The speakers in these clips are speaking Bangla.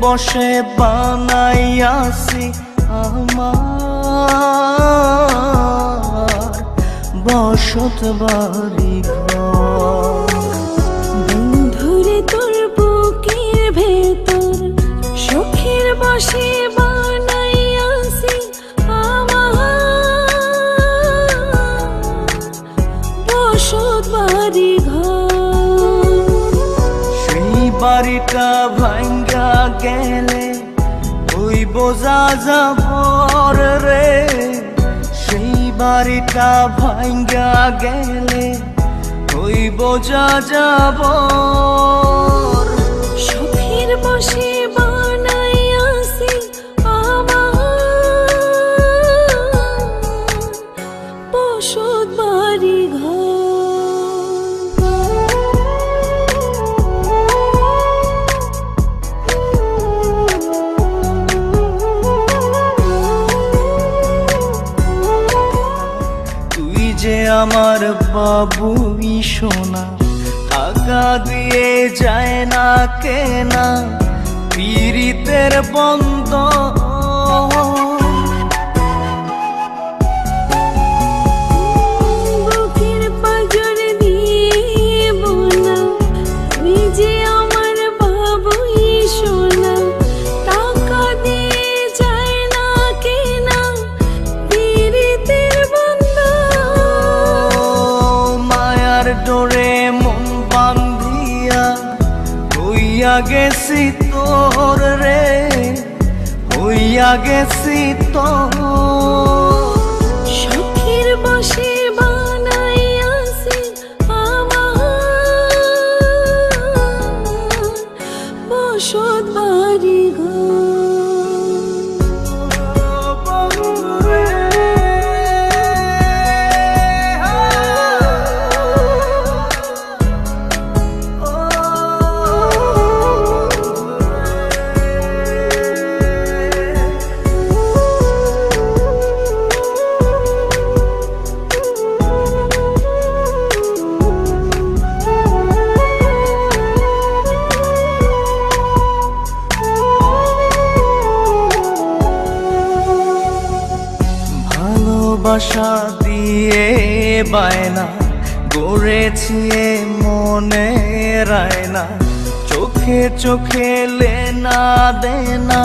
বসে বানাইয়াছি আমার বসত বাড়ি ঘর। বন্ধুরে তোর বুকের ভেতর শখের বসে বানাইয়াছি আমার বসত বাড়ি ঘর। সেই বাড়িটা ভাঙ্গা গেলে ওই বোঝা যাবর রে, সেই বাড়িটা ভাঙ্গা গেলে ওই বোঝা যাবর। শখের বসে বানাইয়াছি আমার বসত বাড়ি ঘর। যে আমার বাবুই সোনা, টাকা দিয়ে যায় না কেনা পীড়িতের বন্ধ। বুকের পাঁজর দিয়ে বোনা তুই যে আমার বাবুই সোনা, টাকা দিয়ে যায় না কেনা পীড়িতের ডোরে মন বান্ধিয়া হইয়া গেছি তোর রে, হইয়া গেছি তোর। শখের বসে বানাইয়াছি আমার বসত বাড়ি ঘর। ভালোবাসা দিয়ে বায়না গড়েছি মনে রায়না, চোখে চোখে লেনা দেনা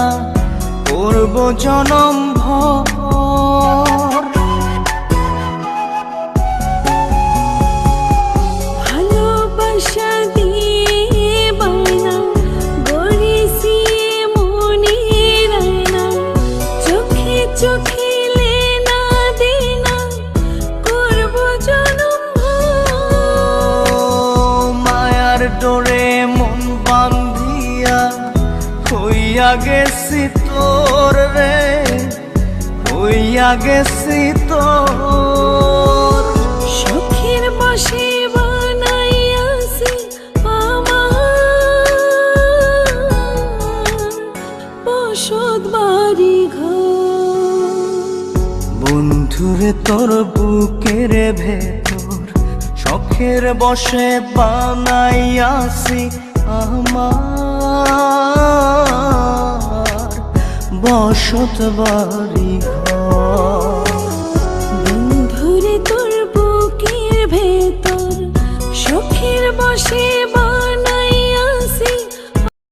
করব জনম ভর। ভালোবাসা দিয়ে বায়না গড়েছি মনে রায়না, চোখে চোখে ডোরে মন বান্ধিয়া হইয়া গেছি তোর রে, হইয়া গেছি তোর। শখের বসে বানাইয়াছি আমার বসত বাড়ি ঘর। বন্ধুরে তোর বুকের ভেতর শখের বসে বানাইয়াছি আমার বসত বাড়ি ঘর। বন্ধুরে তোর বুকের ভেতর শখের বসে